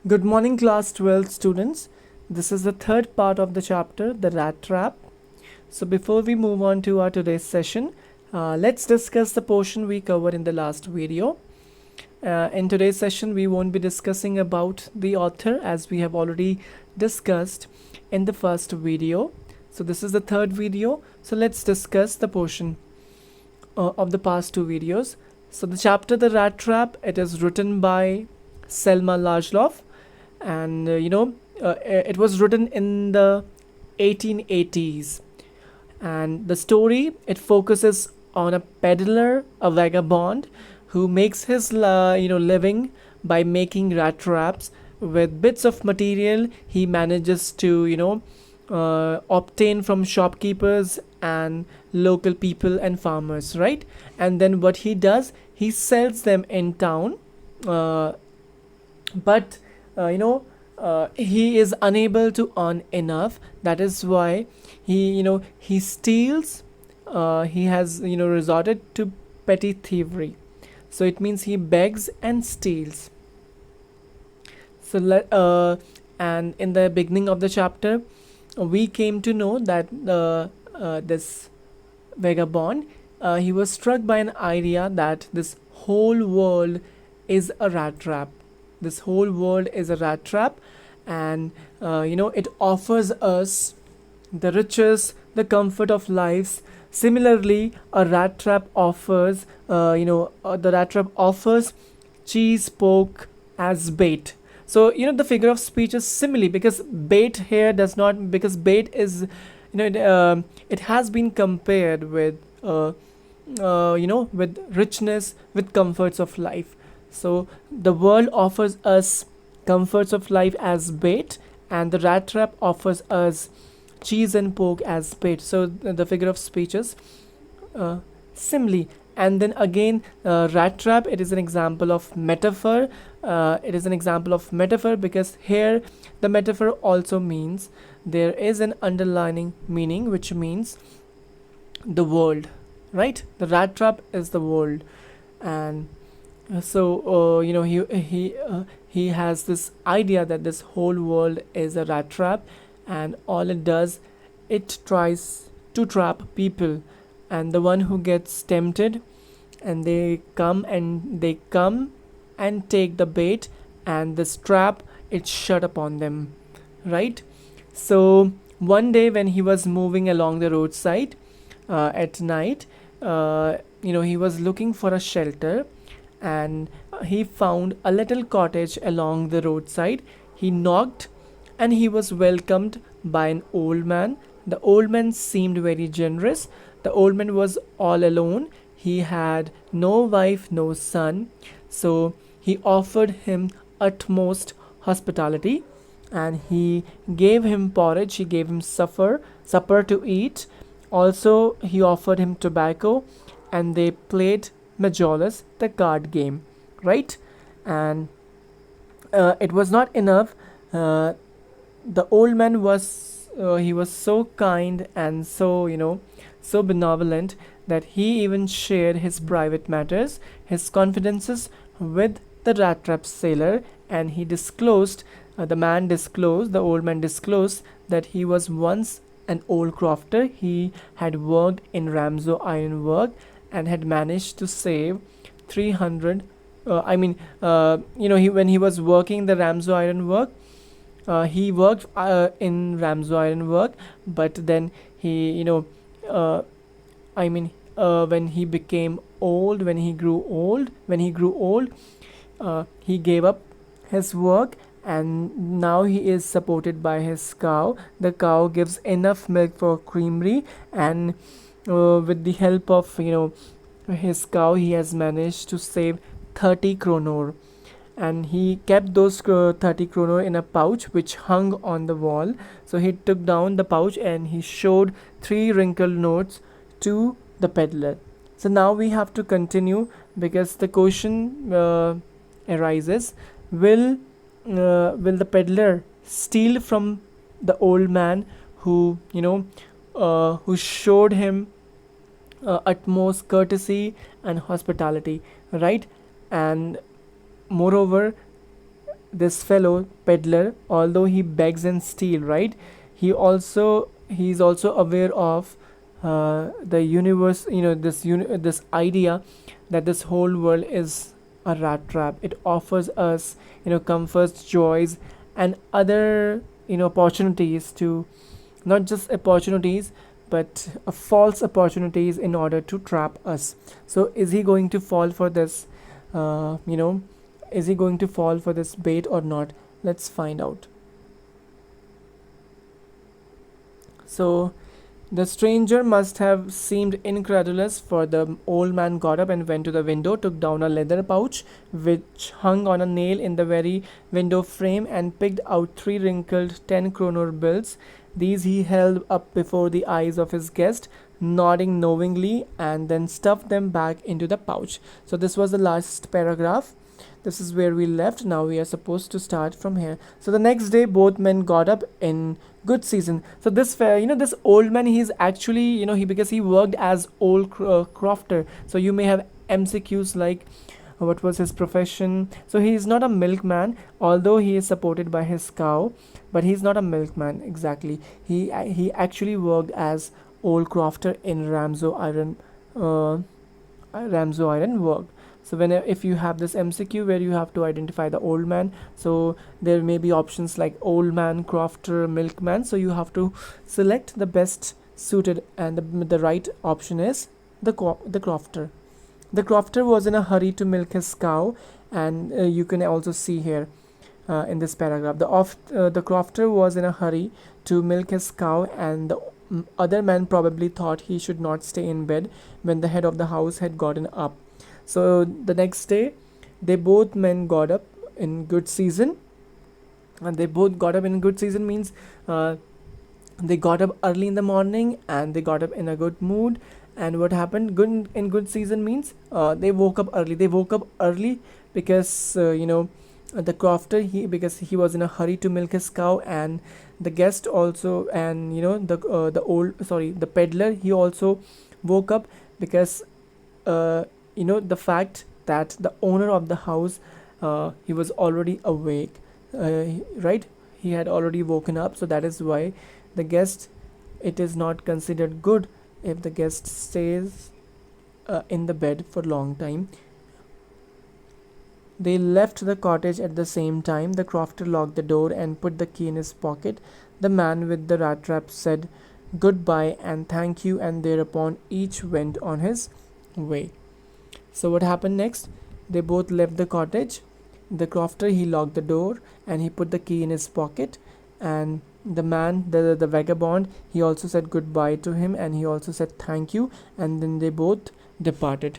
Good morning, class 12 students. This is the third part of the chapter, the rat trap. So, before we move on to our today's session, let's discuss the portion we covered in the last video. In today's session, we won't be discussing about the author as we have already discussed in the first video. So, this is the third video. So, let's discuss the portion of the past two videos. So, the chapter, the rat trap, it is written by Selma Lagerlöf, and it was written in the 1880s, and the story, it focuses on a peddler, a vagabond, who makes his living by making rat traps with bits of material he manages to obtain from shopkeepers and local people and farmers, right? And then what he does, he sells them in town, uh, but he is unable to earn enough. That is why he steals. He has resorted to petty thievery, so it means he begs and steals. So and in the beginning of the chapter, we came to know that this vagabond, he was struck by an idea that this whole world is a rat trap. This whole world is a rat trap, and it offers us the riches, the comfort of lives. Similarly, a rat trap offers, the rat trap offers cheese, pork as bait. So the figure of speech is simile, because bait here does not, because bait is, it has been compared with, with richness, with comforts of life. So the world offers us comforts of life as bait, and the rat trap offers us cheese and pork as bait. So the figure of speech is simile. And then again, rat trap, it is an example of metaphor. It is an example of metaphor because here the metaphor also means there is an underlining meaning, which means the world, right? The rat trap is the world. And so he has this idea that this whole world is a rat trap, and all it does, it tries to trap people, and the one who gets tempted, and they come and take the bait, and this trap, it's shut upon them, right? So one day when he was moving along the roadside at night, he was looking for a shelter, and he found a little cottage along the roadside. He knocked, and he was welcomed by an old man. The old man seemed very generous. The old man was all alone. He had no wife, no son. So he offered him utmost hospitality, and he gave him porridge, he gave him supper to eat. Also, he offered him tobacco, and they played Majolus, the card game, right? And it was not enough. The old man was he was so kind and so benevolent that he even shared his private matters, his confidences with the rat trap sailor, and he disclosed. The old man disclosed that he was once an old crofter. He had worked in Ramsau iron work and had managed to save 300. When he was working the Ramsau iron work, he worked in Ramsau iron work, but then he, when he became old, when he grew old, he gave up his work, and now he is supported by his cow. The cow gives enough milk for creamery, and with the help of his cow, he has managed to save 30 kronor, and he kept those 30 kronor in a pouch which hung on the wall. So he took down the pouch and he showed three wrinkled notes to the peddler. So now we have to continue, because the question arises: will the peddler steal from the old man who showed him utmost courtesy and hospitality, right? And moreover, this fellow peddler, although he begs and steal, right, he's also aware of the universe, this idea that this whole world is a rat trap. It offers us, comforts, joys, and other, opportunities to, not just opportunities, but false opportunities in order to trap us. So is he going to fall for this, uh, you know is he going to fall for this bait or not? Let's find out. So the stranger must have seemed incredulous, for the old man got up and went to the window, took down a leather pouch which hung on a nail in the very window frame, and picked out three wrinkled 10 kroner bills. These he held up before the eyes of his guest, nodding knowingly, and then stuffed them back into the pouch. So this was the last paragraph. This is where we left. Now we are supposed to start from here. So the next day, both men got up in good season. So this this old man, he's actually, he, because he worked as old crofter. So you may have MCQs like, what was his profession. So he's not a milkman, although he is supported by his cow, but he's not a milkman exactly. He actually worked as old crofter in Ramso iron work. So when, if you have this MCQ where you have to identify the old man, so there may be options like old man, crofter, milkman. So you have to select the best suited, and the right option is the crofter. The crofter was in a hurry to milk his cow, and you can also see here in this paragraph, the crofter was in a hurry to milk his cow, and the other man probably thought he should not stay in bed when the head of the house had gotten up. So the next day, they both men got up in good season, and they both got up in good season means they got up early in the morning, and they got up in a good mood. And what happened? Good in good season means they woke up early. They woke up early because the crofter, because he was in a hurry to milk his cow, and the guest also, and the peddler, he also woke up because the fact that the owner of the house, he was already awake, right, he had already woken up. So that is why the guest, it is not considered good if the guest stays in the bed for long time. They left the cottage at the same time. The crofter locked the door and put the key in his pocket. The man with the rat trap said goodbye and thank you, and thereupon each went on his way. So what happened next? They both left the cottage. The crofter, he locked the door and he put the key in his pocket, and the man, the vagabond, he also said goodbye to him, and he also said thank you, and then they both departed.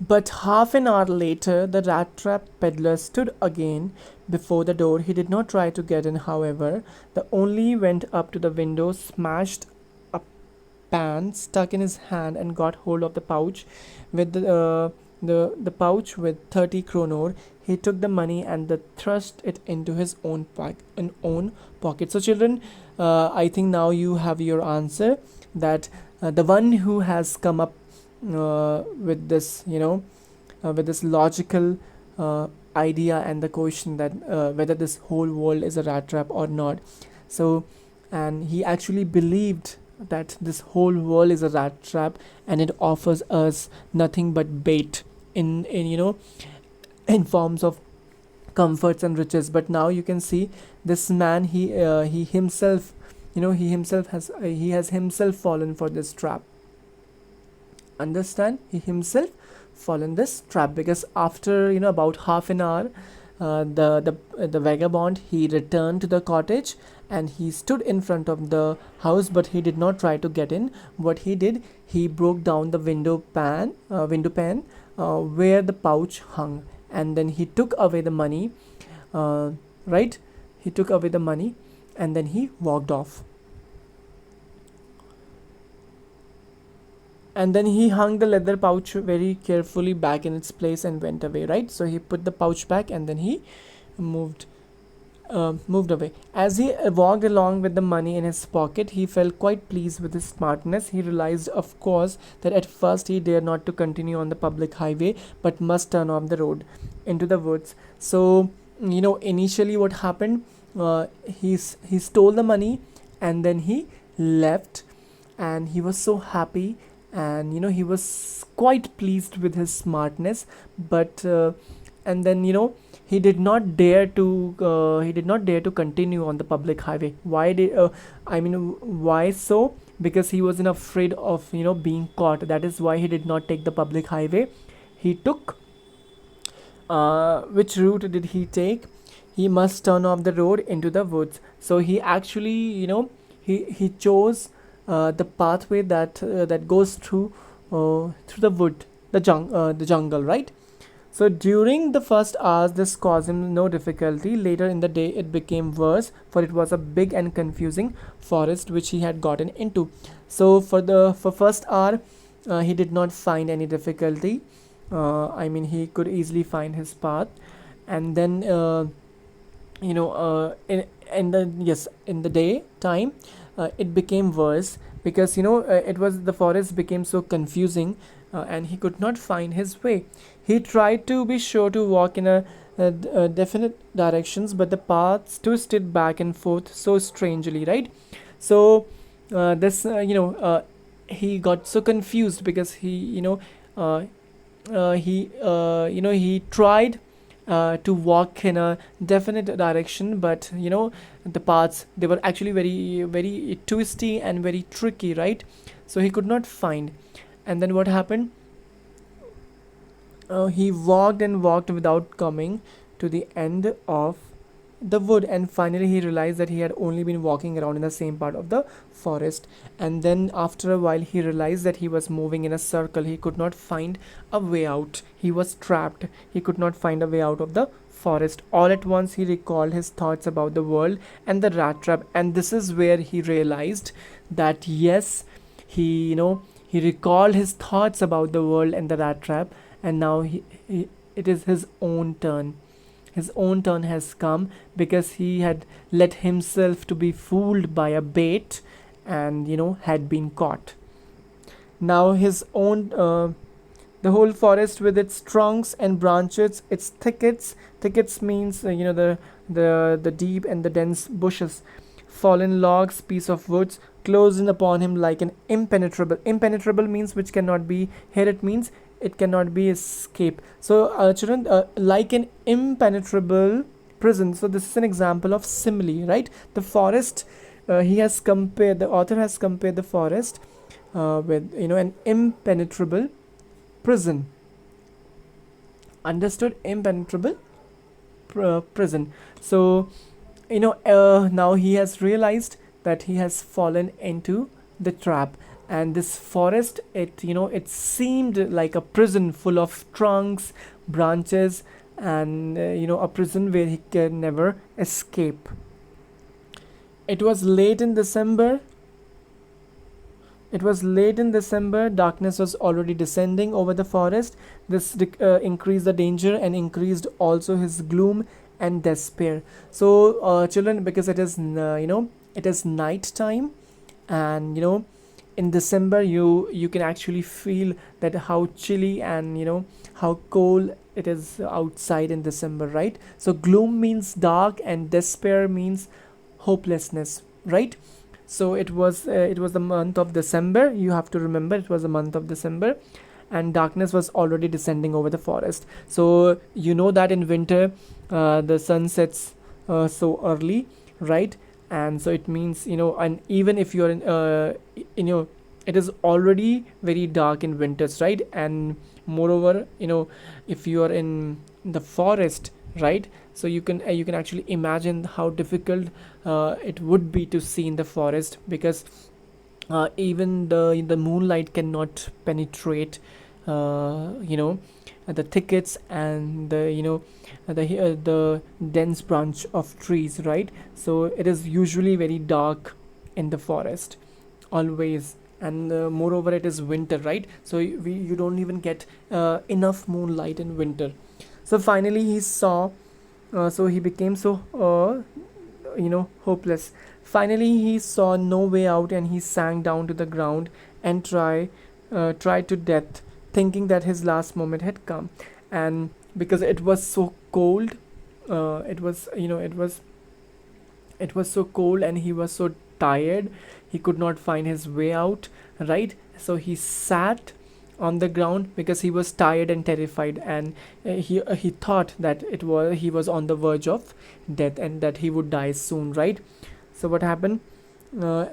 But half an hour later, the rat trap peddler stood again before the door. He did not try to get in, however. The only went up to the window, smashed a pan, stuck in his hand, and got hold of the pouch with the pouch with 30 kroner. He took the money and thrust it into his own pocket. So children, I think now you have your answer, that the one who has come up with this, with this logical idea and the question that whether this whole world is a rat trap or not. So, and he actually believed that this whole world is a rat trap, and it offers us nothing but bait in forms of comforts and riches. But now you can see this man, he himself, he has himself fallen for this trap. Understand, he himself fallen this trap, because after about half an hour, the vagabond, he returned to the cottage, and he stood in front of the house, but he did not try to get in. What he did, he broke down the window pane where the pouch hung, and then he took away the money, right, he took away the money, and then he walked off. And then he hung the leather pouch very carefully back in its place and went away, right? So he put the pouch back, and then he moved. moved away. As he walked along with the money in his pocket, he felt quite pleased with his smartness. He realized, of course, that at first he dared not to continue on the public highway, but must turn off the road into the woods. So, initially what happened, he stole the money, and then he left, and he was so happy, and he was quite pleased with his smartness. But and then he did not dare to continue on the public highway. Why so? Because he wasn't afraid of being caught. That is why he did not take the public highway. He took, which route did he take? He must turn off the road into the woods. So he actually, he chose the pathway that goes through the wood, the jungle, right? So during the first hours, this caused him no difficulty. Later in the day, it became worse, for it was a big and confusing forest which he had gotten into. So for first hour, he did not find any difficulty. He could easily find his path, and then in the day time, it became worse, because it was the forest became so confusing, and he could not find his way. He tried to be sure to walk in definite directions, but the paths twisted back and forth so strangely, right? So this he got so confused, because he tried to walk in a definite direction, but the paths, they were actually very very twisty and very tricky, right? So he could not find. And then what happened? He walked and walked without coming to the end of the wood, and finally he realized that he had only been walking around in the same part of the forest. And then after a while he realized that he was moving in a circle. He could not find a way out. He was trapped. He could not find a way out of the forest. All at once he recalled his thoughts about the world and the rat trap, and this is where he realized that yes, he recalled his thoughts about the world and the rat trap, and now it is his own turn. His own turn has come, because he had let himself to be fooled by a bait, and had been caught. Now his own the whole forest with its trunks and branches, its thickets means the deep and the dense bushes, fallen logs, piece of woods, closed in upon him like an impenetrable means which cannot be, here it means it cannot be escaped. So children, like an impenetrable prison. So this is an example of simile, right? The forest, the author has compared the forest with an impenetrable prison. Understood? Impenetrable prison. So now he has realized that he has fallen into the trap, and this forest, it seemed like a prison full of trunks, branches, and a prison where he can never escape. It was late in December. Darkness was already descending over the forest. This increased the danger and increased also his gloom and despair. So children, because it is it is night time, and in December you can actually feel that how chilly and how cold it is outside in December, right? So gloom means dark, and despair means hopelessness, right? So it was the month of December. You have to remember, it was the month of December, and darkness was already descending over the forest. So that in winter the sun sets so early, right? And so it means and even if you're it is already very dark in winters, right? And moreover, if you are in the forest, right? So you can actually imagine how difficult it would be to see in the forest, because even the moonlight cannot penetrate the thickets and the dense branch of trees, right? So it is usually very dark in the forest always. And moreover, it is winter, right? So you don't even get enough moonlight in winter. So finally he saw So he became so hopeless. Finally, he saw no way out, and he sank down to the ground and tried to death, thinking that his last moment had come. And because it was so cold, it was you know it was so cold, and he was so tired, he could not find his way out, right? So he sat on the ground because he was tired and terrified, and he thought that he was on the verge of death and that he would die soon, right? So what happened? uh,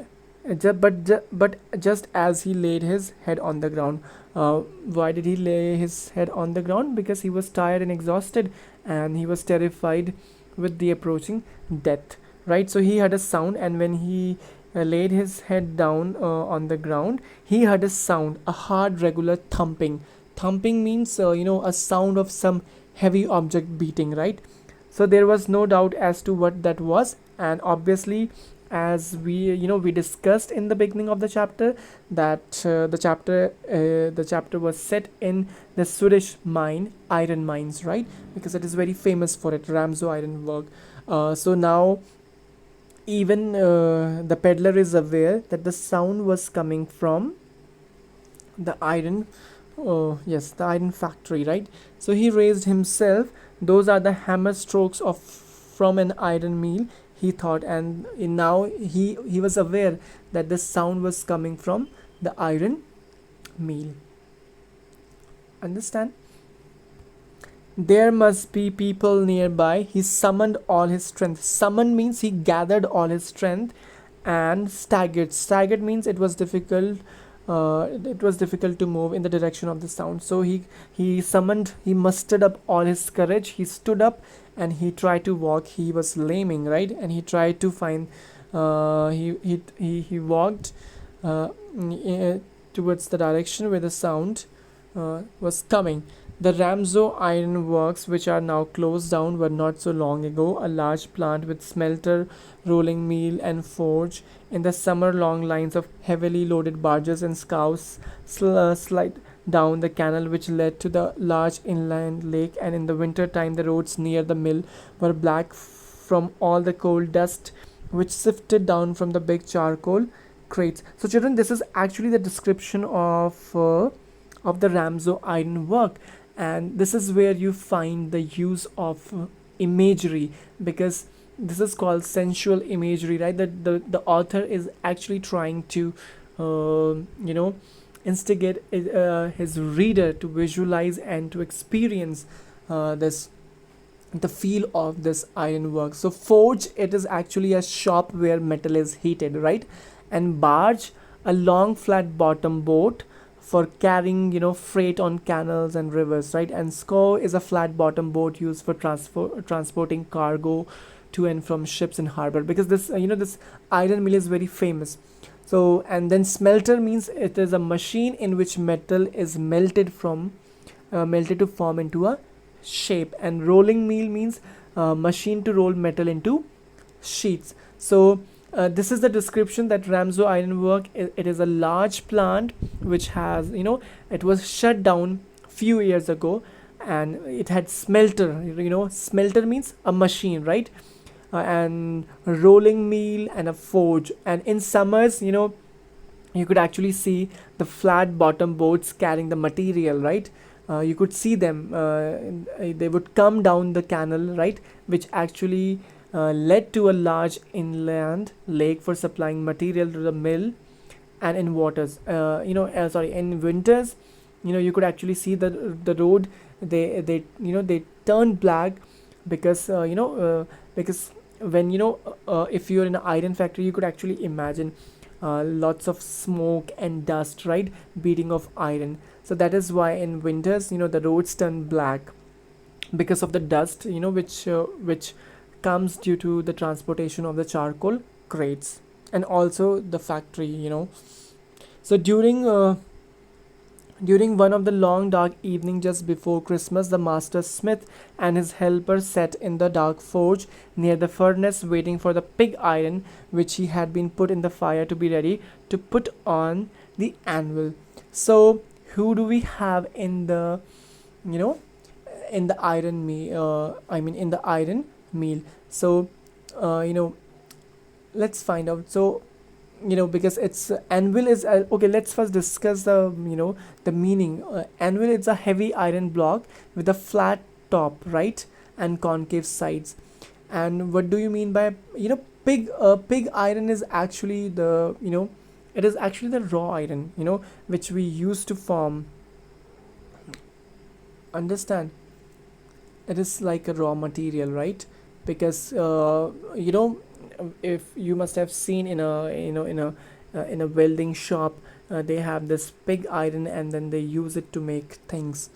but just as he laid his head on the ground, why did he lay his head on the ground? Because he was tired and exhausted, and he was terrified with the approaching death, right? So he heard a sound, and when he laid his head down on the ground, he heard a sound, a hard regular thumping. Thumping means a sound of some heavy object beating, right? So there was no doubt as to what that was, and obviously, as we discussed in the beginning of the chapter, that the chapter was set in the Swedish mine, iron mines, right? Because it is very famous for it, Ramsau iron work. So now even the peddler is aware that the sound was coming from the iron, yes, the iron factory, right? So he raised himself. Those are the hammer strokes of from an iron mill, he thought, and now he was aware that the sound was coming from the iron mill. Understand? There must be people nearby. He summoned all his strength. Summon means he gathered all his strength and staggered. Staggered means it was difficult to move in the direction of the sound. So he mustered up all his courage. He stood up and he tried to walk. He was laming, right? And he tried to find. He walked towards the direction where the sound was coming. The Ramsau iron works, which are now closed down, were not so long ago a large plant with smelter, rolling mill, and forge. In the summer, long lines of heavily loaded barges and scows slide down the canal which led to the large inland lake, and in the winter time, the roads near the mill were black from all the coal dust which sifted down from the big charcoal crates. So, children, this is actually the description of the Ramsau iron work, and this is where you find the use of imagery, because this is called sensual imagery, right? The author is actually trying to uh, you know instigate his reader to visualize and to experience this the feel of this ironwork. So forge, it is actually a shop where metal is heated, right? And barge, a long flat bottom boat for carrying freight on canals and rivers, right? And scow is a flat bottom boat used for transporting cargo to and from ships in harbor, because this iron mill is very famous. So, and then smelter means it is a machine in which metal is melted to form into a shape, and rolling mill means machine to roll metal into sheets. So this is the description that Ramsau Ironwork. It is a large plant which has it was shut down few years ago, and it had smelter. Smelter means a machine, right? And rolling mill and a forge. And in summers, you could actually see the flat bottom boats carrying the material, right? You could see them. They would come down the canal, right, which actually led to a large inland lake for supplying material to the mill. And in waters, sorry, in winters, you could actually see the road. They turned black because because when if you're in an iron factory, you could actually imagine lots of smoke and dust, right, beating of iron. So that is why in winters, the roads turn black because of the dust, which comes due to the transportation of the charcoal crates, and also the factory. So during one of the long dark evenings just before Christmas, the master smith and his helper sat in the dark forge near the furnace, waiting for the pig iron which he had been put in the fire to be ready to put on the anvil. So who do we have in the you know in the iron in the iron meal. So you know, let's find out. So because it's anvil is okay, let's first discuss the the meaning. Anvil is a heavy iron block with a flat top, right, and concave sides. And what do you mean by pig iron is actually the it is actually the raw iron, which we use to form, understand, it is like a raw material, right? Because if you must have seen in a in a welding shop, they have this pig iron and then they use it to make things,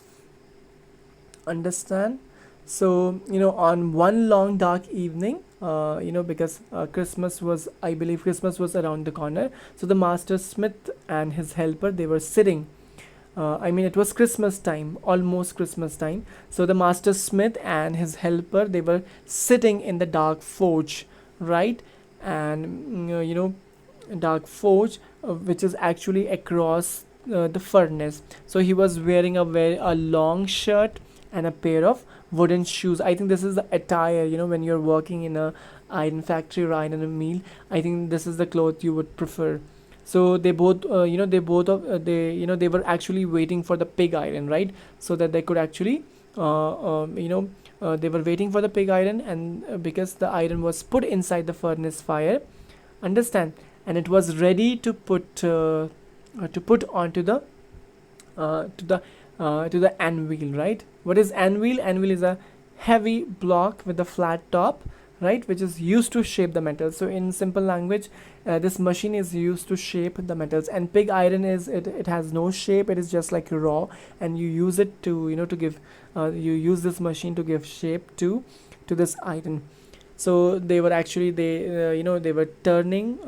understand. So on one long dark evening, because Christmas was, I believe Christmas was around the corner, so the master smith and his helper, they were sitting, it was Christmas time, almost Christmas time. So the master smith and his helper, they were sitting in the dark forge, right? And dark forge, which is actually across the furnace. So he was wearing a long shirt and a pair of wooden shoes. I think this is the attire, when you're working in a iron factory or iron mill. I think this is the cloth you would prefer. So they both they both of they they were actually waiting for the pig iron, right? So that they could actually they were waiting for the pig iron, and because the iron was put inside the furnace fire, understand, and it was ready to put onto the to the anvil, right? What is anvil? Anvil is a heavy block with a flat top, right, which is used to shape the metals. So in simple language, this machine is used to shape the metals, and pig iron is it has no shape, it is just like raw, and you use it to to give you use this machine to give shape to this iron. So they were actually they were turning,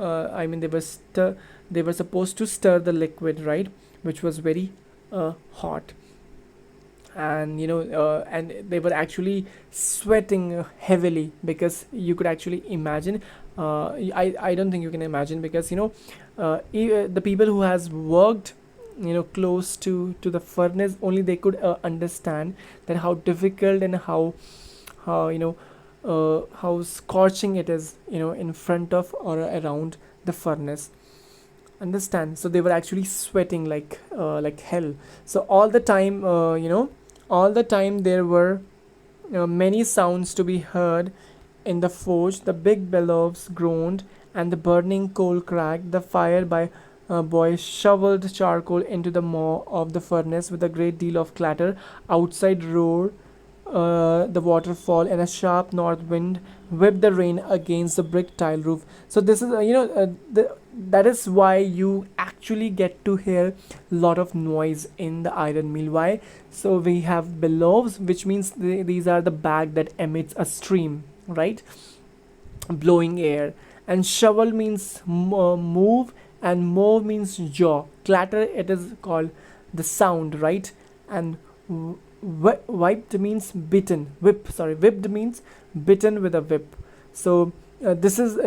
they were supposed to stir the liquid, right, which was very hot. And and they were actually sweating heavily, because you could actually imagine, I don't think you can imagine, because the people who has worked close to the furnace, only they could understand that how difficult and how how scorching it is in front of or around the furnace, understand. So they were actually sweating like hell. So all the time there were many sounds to be heard in the forge. The big bellows groaned, and the burning coal cracked. The fire by boy shoveled charcoal into the maw of the furnace with a great deal of clatter. Outside roared the waterfall, and a sharp north wind whipped the rain against the brick tile roof. So this is that is why you actually get to hear a lot of noise in the iron mill. Why? So we have bellows, which means these are the bag that emits a stream, right, blowing air. And shovel means move, and mow means jaw. Clatter, it is called the sound, right? And wiped means bitten. Whipped means bitten with a whip. So this is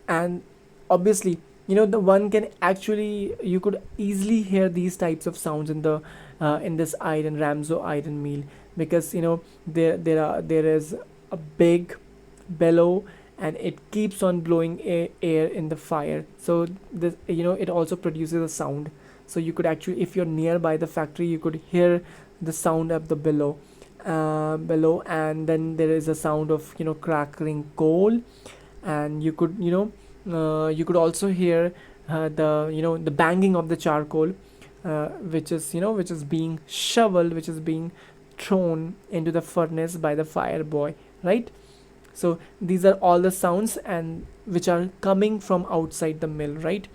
and obviously the one can actually, you could easily hear these types of sounds in this iron Ramso iron meal, because there is a big bellow, and it keeps on blowing air in the fire. So this it also produces a sound. So you could actually, if you're nearby the factory, you could hear the sound of the bellow, and then there is a sound of crackling coal. And you could also hear the banging of the charcoal, which is being shoveled, which is being thrown into the furnace by the fire boy, right? So these are all the sounds, and which are coming from outside the mill, right?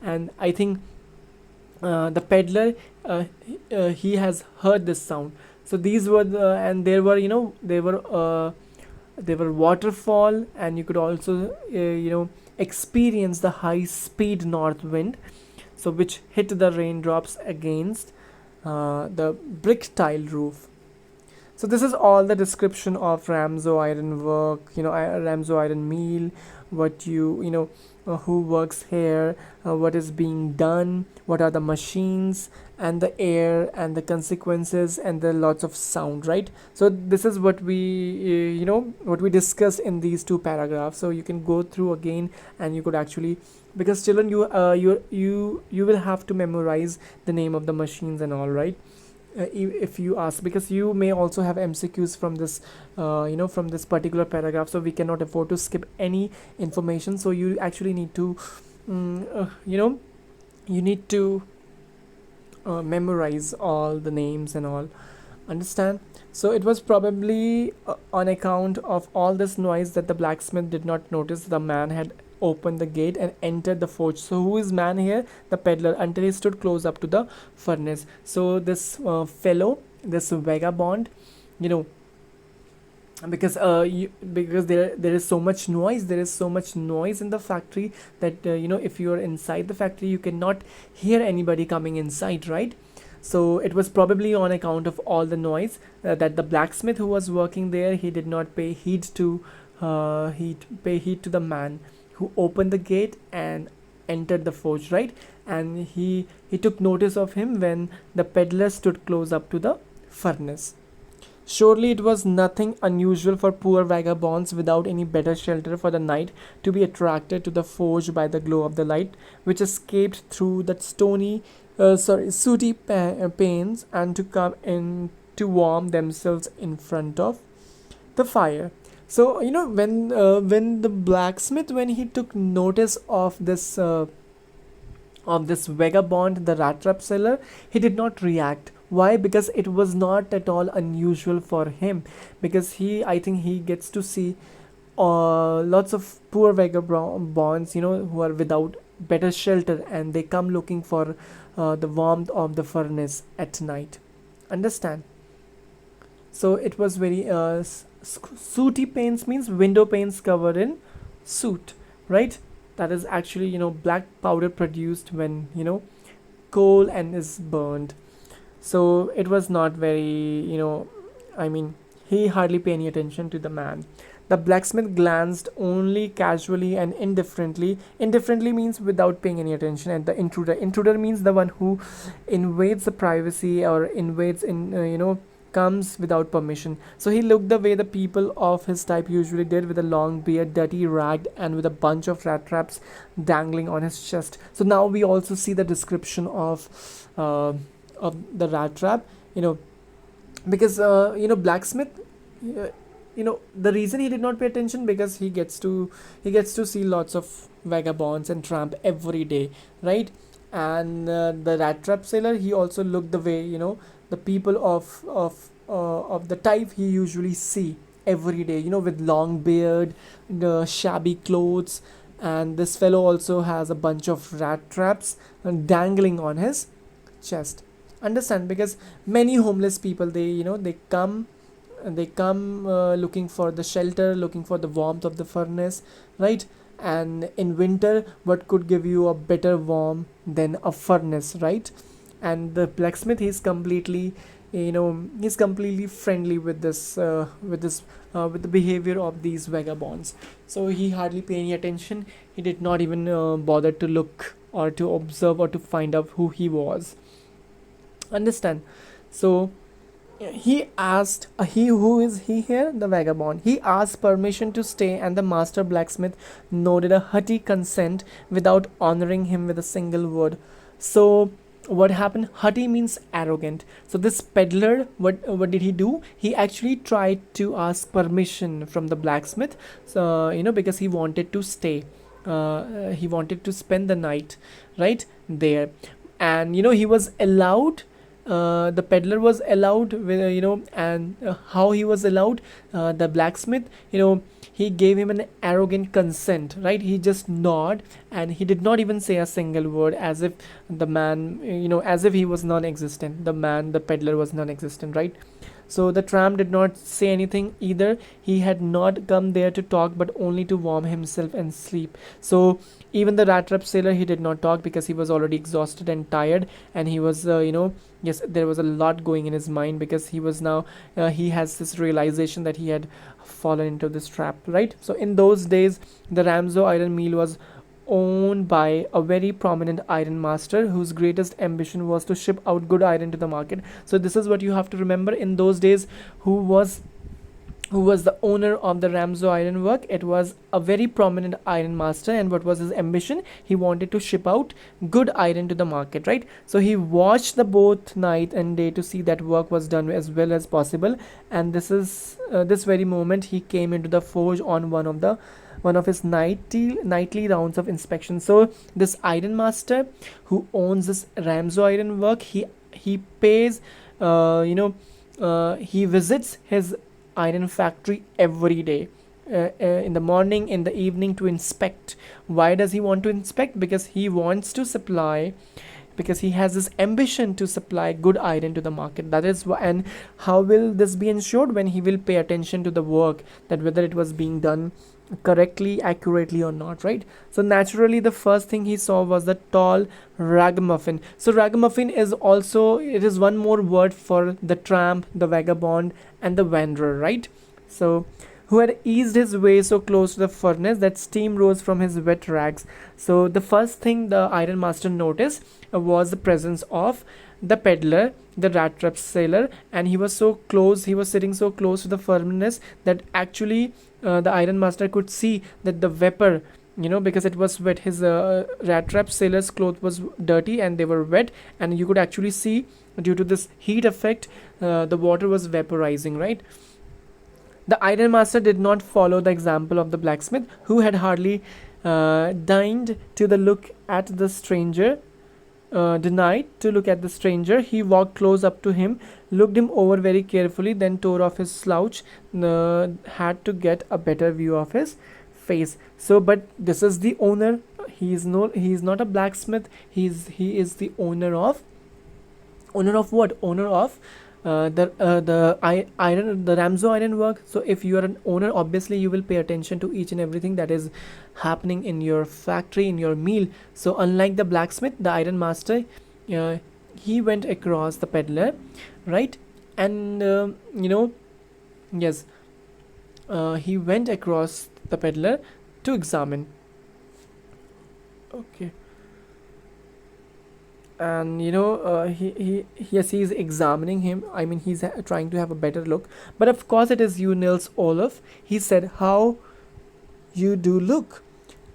And I think the peddler, he has heard this sound. So these were and there were there were waterfall, and you could also experience the high speed north wind, so which hit the raindrops against the brick tile roof. So this is all the description of Ramzo iron work, Ramzo iron meal, what who works here, what is being done, what are the machines, and the air, and the consequences, and the lots of sound, right? So this is what what we discuss in these two paragraphs. So you can go through again, and you could actually, because children, you will have to memorize the name of the machines and all, right? If you ask, because you may also have MCQs from this from this particular paragraph, so we cannot afford to skip any information. So you actually need to you need to memorize all the names and all, understand? So it was probably on account of all this noise that the blacksmith did not notice the man had opened the gate and entered the forge. So who is man here? The peddler, until he stood close up to the furnace. So this fellow, this vagabond, you know because because there is so much noise, in the factory, that if you are inside the factory, you cannot hear anybody coming inside, right? So it was probably on account of all the noise that the blacksmith who was working there, he did not pay heed to the man who opened the gate and entered the forge, right? And he took notice of him when the peddler stood close up to the furnace. Surely it was nothing unusual for poor vagabonds without any better shelter for the night to be attracted to the forge by the glow of the light, which escaped through the sooty panes, and to come in to warm themselves in front of the fire. So when the blacksmith, when he took notice of this vagabond, the Rattrap seller, he did not react. Why? Because it was not at all unusual for him, because I think he gets to see lots of poor vagabonds, who are without better shelter, and they come looking for the warmth of the furnace at night. Understand? So it was very sooty panes means window panes covered in soot, right? That is actually black powder produced when coal and is burned. So it was not very, I mean, he hardly paid any attention to the man. The blacksmith glanced only casually and indifferently. Indifferently means without paying any attention. And the intruder means the one who invades the privacy, or invades in comes without permission. So he looked the way the people of his type usually did, with a long beard, dirty, ragged, and with a bunch of rat traps dangling on his chest. So now we also see the description of the rat trap, because blacksmith, the reason he did not pay attention, because he gets to see lots of vagabonds and tramp every day, right? And the rat trap sailor, he also looked the way the people of the type he usually see every day, with long beard, the shabby clothes. And this fellow also has a bunch of rat traps dangling on his chest. Understand? Because many homeless people, they come looking for the shelter, looking for the warmth of the furnace, right? And in winter, what could give you a better warmth than a furnace, right? And the blacksmith, he's completely friendly with with the behavior of these vagabonds. So he hardly pay any attention. He did not even bother to look, or to observe, or to find out who he was. Understand? So he asked, who is he here? The vagabond. He asked permission to stay, and the master blacksmith nodded a hearty consent without honoring him with a single word. So what happened? Hearty means arrogant. So this peddler, what did he do? He actually tried to ask permission from the blacksmith, so because he wanted to stay, he wanted to spend the night right there. And he was allowed, the peddler was allowed with, and how he was allowed, the blacksmith, he gave him an arrogant consent, right? He just nod, and he did not even say a single word, as if the man, as if he was non-existent. The peddler was non-existent, right? So the tramp did not say anything either. He had not come there to talk, but only to warm himself and sleep. So even the rat trap sailor, he did not talk because he was already exhausted and tired, and he was, yes, there was a lot going in his mind because he was now, he has this realization that he had fallen into this trap, right? So in those days, the Ramzo iron mill was owned by a very prominent iron master whose greatest ambition was to ship out good iron to the market. So this is what you have to remember. In those days, who was the owner of the Ramzo ironwork? It was a very prominent iron master, and what was his ambition? He wanted to ship out good iron to the market, right? So he watched the both night and day to see that work was done as well as possible. And this very moment he came into the forge on one of his nightly rounds of inspection. So this iron master who owns this Ramzo iron work, he pays, he visits his iron factory every day, in the morning, in the evening, to inspect. Why does he want to inspect? Because he wants to supply, because he has this ambition to supply good iron to the market. That is why. And how will this be ensured? When he will pay attention to the work, that whether it was being done correctly, accurately or not, right? So naturally the first thing he saw was the tall ragamuffin. So ragamuffin is also, it is one more word for the tramp, the vagabond and the wanderer, right? So who had eased his way so close to the furnace that steam rose from his wet rags. So the first thing the iron master noticed was the presence of the peddler, the rat trap sailor, and he was sitting so close to the furnace that actually the iron master could see that the vapor, because it was wet, his rat trap sailor's clothes was dirty and they were wet, and you could actually see, due to this heat effect, the water was vaporizing, right? The iron master did not follow the example of the blacksmith, who had hardly deigned to the look at the stranger denied to look at the stranger. He walked close up to him, looked him over very carefully, then tore off his slouch hat to get a better view of his face. So, but this is the owner. He is not a blacksmith. He is the owner of what? Owner of the Ramzo iron work. So if you are an owner, obviously you will pay attention to each and everything that is happening in your factory, in your mill. So unlike the blacksmith, the iron master, he went across the peddler, right? And yes, he went across the peddler to examine. Okay. And he yes, he's examining him. I mean, he's trying to have a better look. But of course it is you, Nils Olaf. He said, how you do look.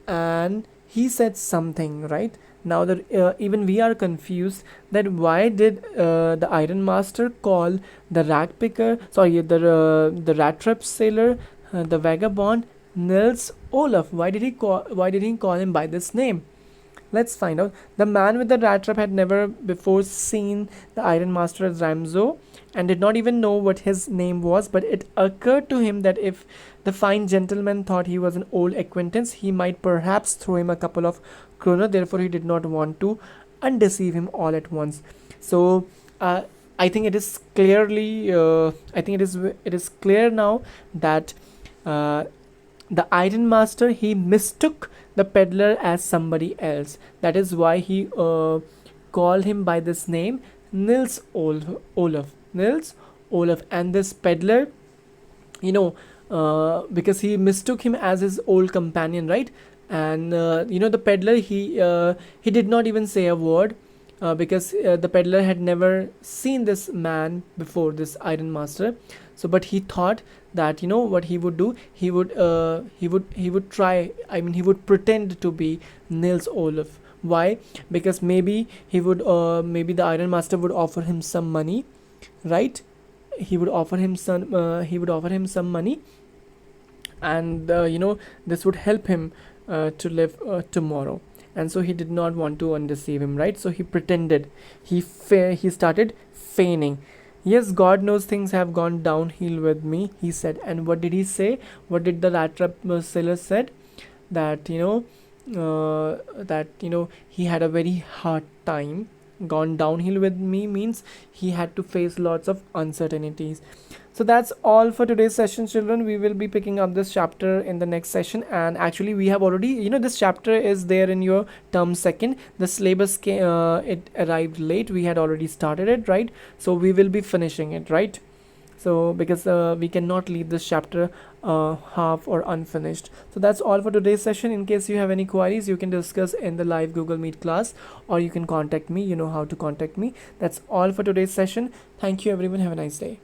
And he said something, right? Now that even we are confused, that why did the iron master call the the rat trap sailor, the vagabond, Nils Olaf? Why did he call him by this name? Let's find out. The man with the rat trap had never before seen the iron master as Ramzo, and did not even know what his name was, but it occurred to him that if the fine gentleman thought he was an old acquaintance, he might perhaps throw him a couple of kroner. Therefore he did not want to undeceive him all at once. So I think it is clear now that the iron master, he mistook the peddler as somebody else. That is why he called him by this name, Olaf. Nils Olaf. And this peddler, because he mistook him as his old companion, right? And the peddler, he did not even say a word, because the peddler had never seen this man before, this iron master. So but he thought that what he would do, he would try, I mean, he would pretend to be Nils Olaf. Why? Because maybe maybe the iron master would offer him some money, right? He would offer him some money, and this would help him to live tomorrow. And so he did not want to undeceive him, right? So he pretended, he started feigning. Yes, God knows things have gone downhill with me, he said. And what did he say? What did the rat trap sailor said? That that he had a very hard time. Gone downhill with me means he had to face lots of uncertainties. So that's all for today's session, children. We will be picking up this chapter in the next session. And actually, we have already, this chapter is there in your term second. The syllabus it arrived late. We had already started it, right? So we will be finishing it, right? So because we cannot leave this chapter half or unfinished. So that's all for today's session. In case you have any queries, you can discuss in the live Google Meet class, or you can contact me. You know how to contact me. That's all for today's session. Thank you everyone. Have a nice day.